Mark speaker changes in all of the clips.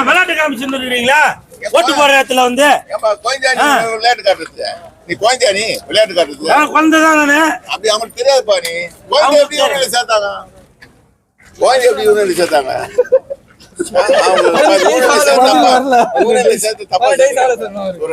Speaker 1: விளையாட்டு காமிச்சு இருக்கீங்களா? ஓட்டு போற இடத்துல வந்து
Speaker 2: விளையாட்டு காட்டுறது. நீ குழந்தையா? நீ விளையாட்டு காட்டுறது
Speaker 1: குழந்தைதான் நானு.
Speaker 2: அப்படி அவங்களுக்கு தெரியாதுப்பா. நீ குழந்தை எப்படி யூனியன்ல சேர்த்தாங்க? குழந்தை எப்படி யூனியன்ல சேர்த்தாங்க?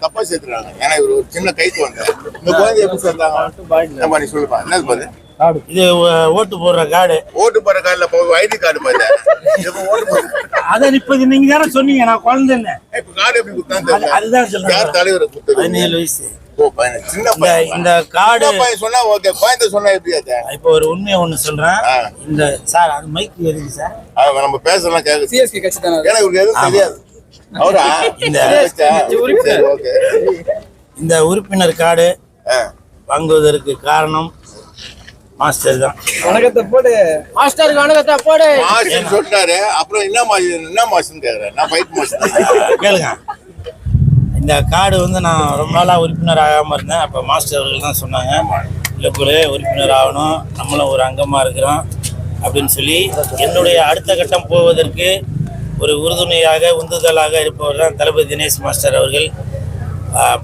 Speaker 2: தப்பா சேர்த்துறாங்க. ஏன்னா இவர் ஒரு சின்ன கைத்து வந்த இந்த குழந்தை எப்படி சேர்த்தாங்க? நீ சொல்லுப்பா. என்னது பாரு,
Speaker 1: இது ஓட்டு போடுற கார்டு.
Speaker 2: ஓட்டு போடுற கார்டுல ஐடி கார்டு பாரு.
Speaker 1: அதான் இப்ப நீங்க தானே சொன்னீங்க நான் குழந்தை இல்ல.
Speaker 2: இப்ப கார்டு எப்படி கொடுத்தாங்க?
Speaker 1: அதுதான் சொல்றேன்.
Speaker 2: யார் தலைவர்?
Speaker 1: 17 வயசு.
Speaker 2: சின்ன பையன்.
Speaker 1: இந்த கார்டு
Speaker 2: சொன்னா ஓகே, குழந்தை சொன்னா எப்படி?
Speaker 1: இப்ப ஒரு உண்மையை ஒண்ணு சொல்றேன். இந்த சார் அது மைக் எதுக்கு சார்?
Speaker 2: நம்ம பேசலாம் கேட்கு.
Speaker 3: சிஎஸ்கே கட்சி தானே.
Speaker 2: ஏன்னா இவருக்கு எதுவும் தெரியாது. அவரா
Speaker 1: இந்த உறுப்பினர் கார்டு வாங்குவதற்கு காரணம் மாஸ்டர் தான்.
Speaker 3: வணக்கத்தை போடு மாஸ்டருக்கு, வணக்கத்தை போடு
Speaker 2: மாஸ்டர் சொல்லிட்டாரு. அப்புறம் என்ன மாஸ்டர் கேக்குறேன். நான் ஃபைட் மாஸ்டர்.
Speaker 1: கேளுங்க. இந்த கார்டு வந்து நான் ரொம்ப நாளாக உறுப்பினர் ஆகாமல் இருந்தேன். அப்போ மாஸ்டர் அவர்கள் தான் சொன்னாங்க, இல்லைக்குள்ளே உறுப்பினர் ஆகணும், நம்மளும் ஒரு அங்கமாக இருக்கிறோம் அப்படின்னு சொல்லி என்னுடைய அடுத்த கட்டம் போவதற்கு ஒரு உறுதுணையாக உந்துதலாக இருப்பவர் தான் தளபதி தினேஷ் மாஸ்டர் அவர்கள்.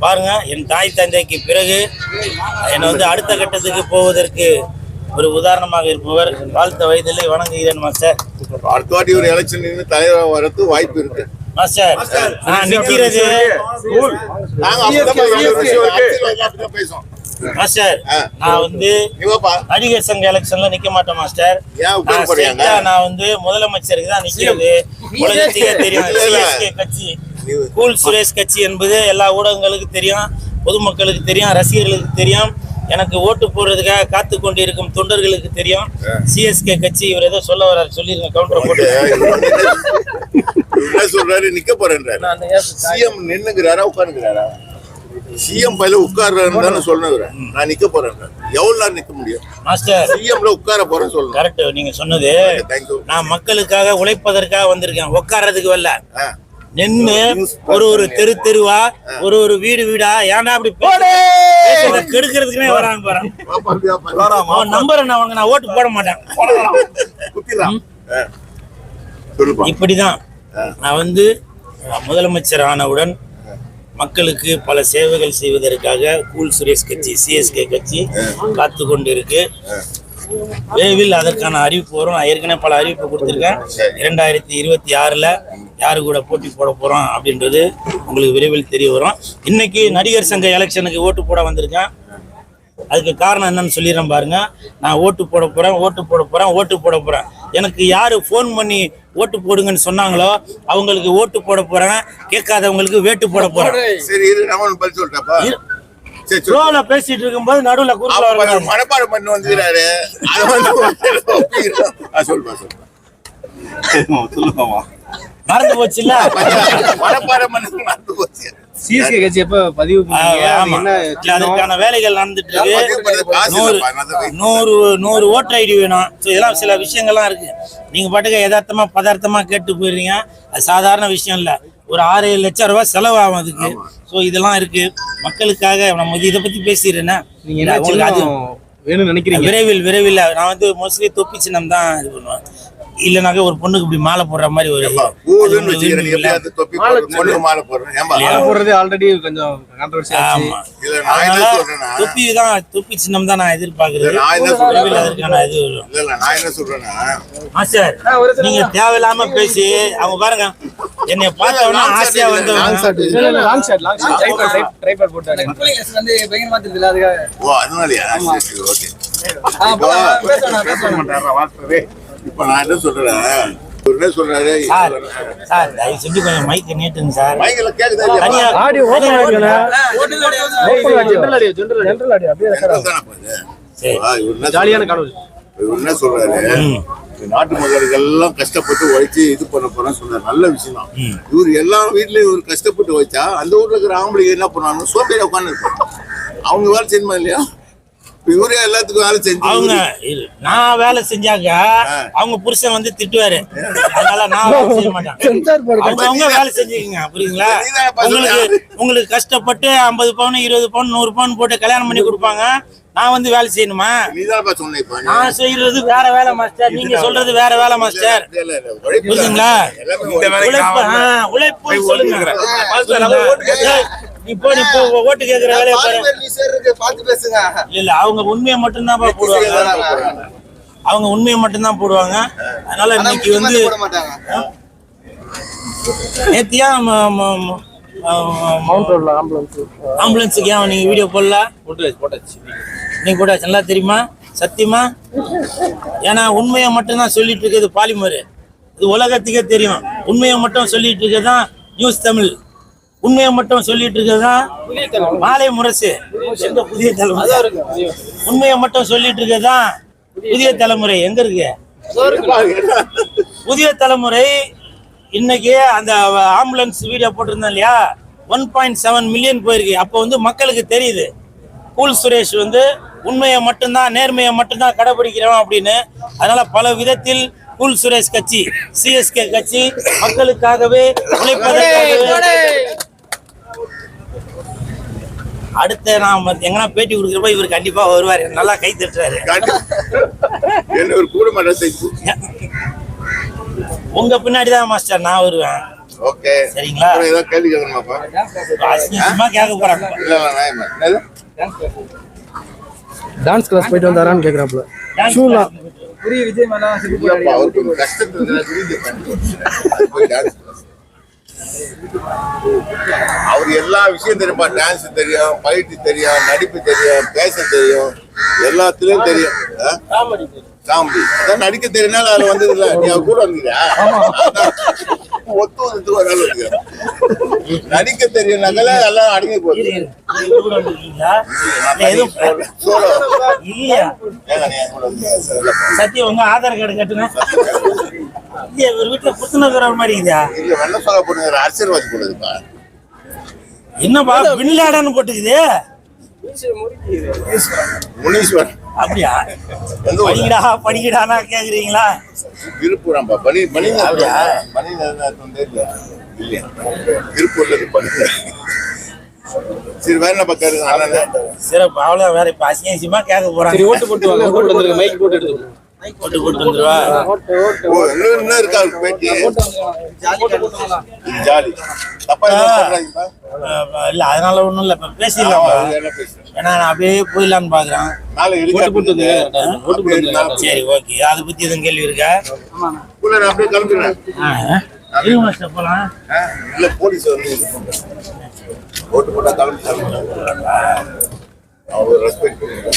Speaker 1: பாருங்க, என் தாய் தந்தைக்கு பிறகு என்னை வந்து அடுத்த கட்டத்துக்கு போவதற்கு ஒரு உதாரணமாக இருப்பவர். வாழ்த்த வயதிலே வணங்குகிறேன் மாஸ்டர்.
Speaker 2: அடுத்த வாட்டி ஒரு எலெக்ஷன் நின்று தலைவர் வரது வாய்ப்பு இருக்கு
Speaker 1: மாஸ்டர். நான் நிற்கிறது மாஸ்டர், நான் வந்து நடிகர் சங்க எலெக்ஷன்ல நிக்க மாட்டேன் மாஸ்டர். நான் வந்து முதலமைச்சருக்கு தான் நிக்கிறது. உலகத்துக்கே தெரியும் சிஎஸ்கே கட்சி, கூல் சுரேஷ் கட்சி என்பது எல்லா ஊடகங்களுக்கு தெரியும், பொதுமக்களுக்கு தெரியும், ரசிகர்களுக்கு தெரியும். எனக்கு ஓட்டு போடுறதுக்காக காத்து கொண்டு இருக்கும் தொண்டர்களுக்கு தெரியும். சிஎஸ்கே கட்சி இவர் ஏதோ சொல்ல வர்றாரு, சொல்லிருங்க. கவுண்டர் போட்டு
Speaker 2: என்ன சொல்றாரு? நிக்க போறேன்றாரு. சிஎம் நின்னுக்கிறாரா உட்கார்ந்துக்கிறாரா? சிஎம் பையில உட்கார்றாருன்னு தானே சொன்னவர். நான் நிக்க போறேன். எவ்வளவு நேரம் நிக்க முடியும்
Speaker 1: மாஸ்டர்?
Speaker 2: சிஎம்ல உட்கார போறேன்னு சொல்லணும்.
Speaker 1: கரெக்ட் நீங்க சொன்னது. நான் மக்களுக்காக உழைப்பதற்காக வந்திருக்கேன், உட்கார்றதுக்கு வரல. நின்னு ஒரு தெருவா ஒரு வீடு வீடா ஏன்டா அப்படி கெடுக்கிறதுக்குனே வரான்னு பாரு. நம்பர் நான் ஓட்டு போட மாட்டேன். இப்படிதான் நான் வந்து முதலமைச்சர் ஆனவுடன் மக்களுக்கு பல சேவைகள் செய்வதற்காக கூல் சுரேஷ் கட்சி, சிஎஸ்கே கட்சி காத்து கொண்டு இருக்கு. விரைவில் அதற்கான அறிவிப்பு வரும். நான் ஏற்கனவே பல அறிவிப்பு கொடுத்துருக்கேன். 2026 யாரு கூட போட்டி போட போறோம் அப்படின்றது உங்களுக்கு விரைவில் தெரிய வரும். இன்னைக்கு நடிகர் சங்க எலெக்ஷனுக்கு ஓட்டு போட வந்திருக்கேன். அதுக்கு காரணம் என்னன்னு சொல்லிடுறேன் பாருங்க. நான் ஓட்டு போட போறேன். எனக்கு யாரு போன் பண்ணி ஓட்டு போடுங்கன்னு சொன்னாங்களோ அவங்களுக்கு ஓட்டு போட போறேன், கேட்காதவங்களுக்கு வேட்டு போட போறேன். பேசிட்டு இருக்கும்போது நடுவுல
Speaker 2: மனப்பாடம் பண்ணி வந்துக்கிறாரு.
Speaker 1: மறந்து போச்சு இல்ல?
Speaker 2: மனப்பாடம் பண்ணி மறந்து போச்சு.
Speaker 3: சிஎஸ்கே கட்சி எப்ப பதிவு
Speaker 1: அதுக்கான வேலைகள் நடந்துட்டு இருக்கு. 100 ஓட்டர் ஐடி வேணும். இதெல்லாம் சில விஷயங்கள்லாம் இருக்கு. நீங்க பாட்டுக்க யதார்த்தமா பதார்த்தமா கேட்டு போயிருங்க. அது சாதாரண விஷயம் இல்ல. ஒரு 6-7 லட்சம் ரூபாய் செலவாகும் அதுக்கு. ஸோ இதெல்லாம் இருக்கு. மக்களுக்காக நம்ம இதை பத்தி பேசிடுறேன்னா
Speaker 3: வேணும்னு நினைக்கிறீங்க.
Speaker 1: விரைவில் நான் வந்து மோஸ்ட்லி தொப்பி சின்னம் தான் இது பண்ணுவேன். இல்லனாக்க ஒரு பொண்ணுக்கு இப்படி மாலை போடுற மாதிரி ஒரு தொப்பி சின்னம் தான் நான் எதிர்பார்க்கிறேன். நீங்க தேவையில்லாம பேசி அவங்க பாருங்க என்னை பார்த்தவனா ஆசையா வந்து
Speaker 2: இப்ப நான் என்ன சொல்றேன்,
Speaker 1: மைக் நீட்டுங்க சார்.
Speaker 2: என்ன சொல்றாரு, நாட்டு மக்களுக்கு எல்லாம் கஷ்டப்பட்டு உழைச்சு இது பண்ண போறேன்னு சொன்னார். நல்ல விஷயம் தான். இவரு எல்லா வீட்லயும் இவரு கஷ்டப்பட்டு உழைச்சா அந்த ஊர்ல இருக்கிற ஆம்பளைங்க என்ன பண்ணுவாங்க, சோம்பேறியா உட்காந்து இருப்பாங்க. அவங்க வேலை செய்யணுமா இல்லையா? இவரே எல்லாத்துக்கும் வேலை செஞ்சு
Speaker 1: அவங்க நான் வேலை செஞ்சாங்க அவங்க புருஷன் வந்து திட்டுவாரு, அதனால நான் வேலை செய்ய மாட்டேன். அவங்க வேலை செஞ்சுக்கீங்க, புரியுங்களா? உங்களுக்கு கஷ்டப்பட்டு 50 பவுன் 20 பவுன் 100 பவுன் போட்டு கல்யாணம் பண்ணி கொடுப்பாங்க, நான் வந்து வேலை செய்யணுமா? நான் செய்யறது வேற வேலை மாஸ்டர், நீங்க சொல்றது வேற வேலை மாஸ்டர், புரியுதுங்களா? உழைப்பு சொல்லுங்க. இப்போ ஓட்டு கேக்குற வேலையை இல்ல, அவங்க உண்மையை மட்டும்தான் போடுவாங்க, அவங்க உண்மையை மட்டும்தான் போடுவாங்க. அதனால இன்னைக்கு வந்து நேத்தியா ஆம்புலன்ஸுக்கு ஏன் நீங்க வீடியோ போடல? நீங்க போட்டாச்சு, நல்லா தெரியுமா? சத்தியமா? ஏன்னா உண்மையை மட்டும்தான் சொல்லிட்டு இருக்குது பாலிமர், இது உலகத்துக்கே தெரியும். உண்மையை மட்டும் சொல்லிட்டு இருக்கதான் நியூஸ் தமிழ், உண்மையை மட்டும் சொல்லிட்டு இருக்கதான் மாலை முரசு, புதிய தலைமுறை. உண்மையை மட்டும் சொல்லிட்டு இருக்கதான் புதிய தலைமுறை. எங்க இருக்கு புதிய தலைமுறை? இன்னைக்கு அந்த ஆம்புலன்ஸ் வீடியோ போட்டிருந்தோம் இல்லையா, 1.7 மில்லியன் போயிருக்கு. அப்போ வந்து மக்களுக்கு தெரியுது கூல் சுரேஷ் வந்து உண்மையை மட்டும்தான் நேர்மையை மட்டும்தான் கடைபிடிக்கிறோம் அப்படின்னு. அதனால பல விதத்தில் கூல் சுரேஷ் கட்சி சிஎஸ்கே கட்சி மக்களுக்காகவே உழைப்பதற்காகவே. அடுத்த நான் எங்கன்னா பேட்டி கொடுக்குறப்ப இவர் கண்டிப்பா வருவாரு, நல்லா கை தட்டுறாரு. உங்க பின்னாடிதான் மாஸ்டர் நான் வருவேன்.
Speaker 2: ஓகே
Speaker 1: சரிங்களா?
Speaker 2: ஏதோ கேள்வி கேட்கணுமாப்பா?
Speaker 1: அசிங்கமா கேட்க போறாங்க.
Speaker 3: டான்ஸ் கிளாஸ் போயிட்டு வந்தாரான்னு கேக்குறாப்ல. ஷூலா புரிய விஜய் மேல
Speaker 2: அவருக்கு கஷ்டத்துல அவர் எல்லா விஷயம் தெரியுமா? டான்ஸ் தெரியும், ஃபைட் தெரியும், நடிப்பு தெரியும், பேச தெரியும், எல்லாத்துலயும் தெரியும். காமெடி அதான் நடிக்க தெரியும்னால அதுல வந்தது இல்ல. நீ அவ கூட வந்தீங்களா? ஒத்து வந்து நடிக்க தெரியும்னாக்கல எல்லாம் அடங்கி போகுது.
Speaker 1: சத்தியம் உங்க ஆதார் கார்டு கட்டுனா ஒரு வீட்டுல புத்துணர்கிற மாதிரி இருக்குதா?
Speaker 2: இல்ல வெள்ள சொல்ல போடுங்க, அரசியல்வாதி போடுதுப்பா.
Speaker 1: என்னப்பா பின்லாடன்னு போட்டுக்குது
Speaker 2: முனீஸ்வர்?
Speaker 1: அப்படியா? படிக்கடா படிக்கடானா கேக்குறீங்களா?
Speaker 2: திருப்பூராம்பா பனி பனி அப்படியா? பனி இல்லையா? திருப்பூர்ல பனி. சரி வேற என்ன பக்காரு?
Speaker 1: சிறப்பு, அவ்வளவு வேற. இப்ப அசிங்கமா கேட்க போறாங்க.
Speaker 3: ஓட்டு போட்டு வாங்க, ஓட்டு வந்துருங்க, மைக் போட்டு எடுத்து
Speaker 1: ஓட்டு போட்டு வந்துருவா.
Speaker 2: இன்னும் இருக்கா பேட்டி? ஜாலி தப்பா
Speaker 1: இல்ல, அதனால ஒண்ணும் இல்ல. இப்ப பேசிடலாம், ஏன்னா நான் அப்படியே போயிடலான்னு பாக்குறேன். சரி ஓகே, அதை பத்தி எதுவும் கேள்வி இருக்கா?
Speaker 2: அப்படியே கிளம்புறேன்.
Speaker 1: போலாம்.
Speaker 2: இல்ல போலீஸ் வந்து ஓட்டு போட்டா கிளம்பி ரெஸ்பெக்ட் பண்ணுங்க.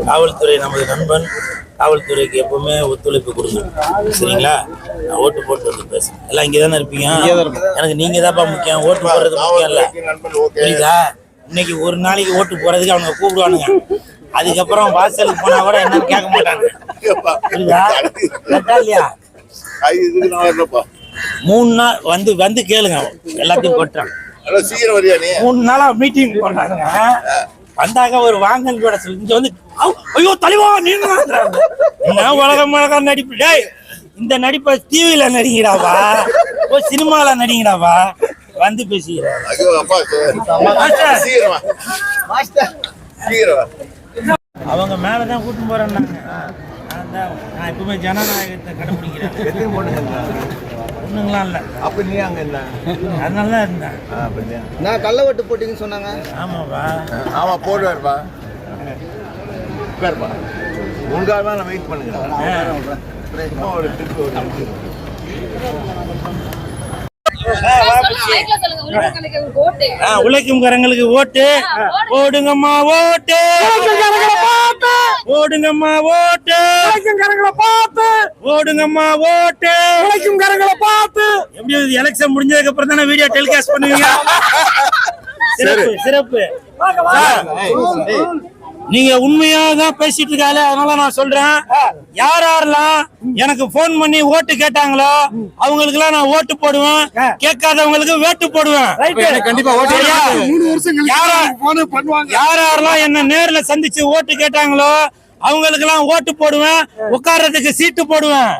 Speaker 1: காவல்துறை நமது நண்பன், காவல்துறைக்கு எப்பவுமே ஒத்துழைப்பு கொடுங்க, சரிங்களா? நான் ஓட்டு போட்டு வந்து பேசுறேன். எல்லாம் இங்கே தானே இருப்பீங்க, எனக்கு நீங்க தான்ப்பா முக்கியம், ஓட்டு போடுறது முக்கியம் இல்லை, புரியுதா? இன்னைக்கு ஒரு நாளைக்கு ஓட்டு போறதுக்கு அவங்க கூப்பிடுவானுங்க, அதுக்கப்புறம் வாசலுக்கு போனா கூட என்னன்னு கேட்க மாட்டாங்க, புரியுதா? கரெக்டா இல்லையா? 3 நாள் வந்து வந்து கேளுங்க, எல்லாத்தையும் போட்டாங்க. 3 நாளா மீட்டிங் போடுறாங்க, வந்தாங்க ஒரு வாங்கல் கூட சொல்லி இங்க வந்து ஐயோ தலைவா நீங்க உலகம் நடிப்பு. டேய், இந்த நடிப்பை டிவியில நடிங்கடாவா, சினிமால நடிங்கடாவா, வந்து பேசுகிறேன். அவங்க மேலதான் கூட்டு போறேன்னாங்க. நான் எப்பவுமே ஜனநாயகத்தை கடைபிடிக்கிறேன். ஒண்ணுங்களாம் இல்ல.
Speaker 2: அப்ப நீ அங்க இருந்தா
Speaker 1: அதனால தான் இருந்தேன்.
Speaker 3: நான் கள்ள ஓட்டு போட்டீங்கன்னு சொன்னாங்க.
Speaker 1: ஆமாப்பா,
Speaker 2: ஆமா போடுவாருப்பா. உட்காருப்பா, உங்களுக்காக தான் நான் வெயிட் பண்ணுங்க. ஒரு ட்ரிப்
Speaker 1: உழைக்கும் கரங்களுக்கு ஓட்டு போடுங்கம்மா, ஓட்டு ஓடுங்கம்மா, ஓட்டு ஓடுங்கம்மா, ஓட்டு உழைக்கும் கரங்களை பார்த்து. எப்படி எலெக்ஷன் முடிஞ்சதுக்கு அப்புறம் தானே வீடியோ டெலிகாஸ்ட் பண்ணுவீங்க? சிறப்பு சிறப்பு. நீங்க உண்மையா தான் பேசிட்டு இருக்காளே, அதனால நான் சொல்றேன், யார் யாரெல்லாம் எனக்கு போன் பண்ணி ஓட்டு கேட்டாங்களோ அவங்களுக்கு எல்லாம் நான் ஓட்டு போடுவேன், கேட்காதவங்களுக்கு வேட்டு போடுவேன்.
Speaker 3: கண்டிப்பா ஓட்டு 3 வருஷம்
Speaker 1: யார் யாரெல்லாம் என்ன நேர்ல சந்திச்சு ஓட்டு கேட்டாங்களோ அவங்களுக்கு எல்லாம் ஓட்டு போடுவேன், உட்கார்றதுக்கு சீட்டு போடுவேன்.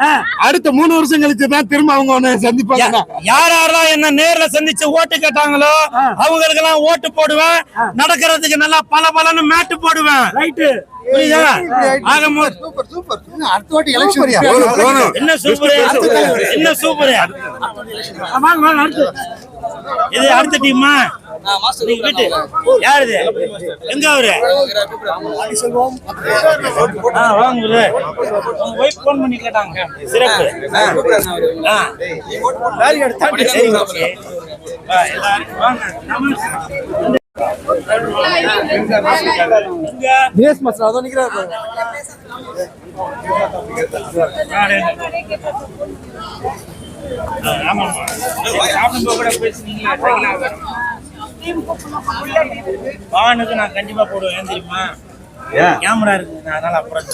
Speaker 3: அடுத்த 3 வருஷம் கழிச்சு தான் திரும்ப அவங்க ஒண்ணு சந்திப்பாங்க.
Speaker 1: யார் யாரெல்லாம் என்ன நேர்ல சந்திச்சு ஓட்டு கேட்டாங்களோ அவங்களுக்கு எல்லாம் ஓட்டு போடுவேன், நடக்கிறதுக்கு நல்லா பல மேட்டு போடுவேன். புரியுதா?
Speaker 3: அடுத்த வாட்டி எலெக்ஷன்
Speaker 1: என்ன சூப்பர், என்ன சூப்பர். இது அடுத்த டீமா? வீட்டு யாரு? எங்க அவரு? வாங்க, உங்க ஒய்ஃப் போன் பண்ணி கேட்டாங்க. சிறப்பு. எல்லாரும் வாங்க.
Speaker 3: தினேஷ் மாஸ்டர் அதோ நிக்கிறாரு.
Speaker 1: வானுக்கு நான் கண்டிப்பா போடுவேன். ஏன் தெரியுமா? கேமரா இருக்கு, அதனால அப்புறம்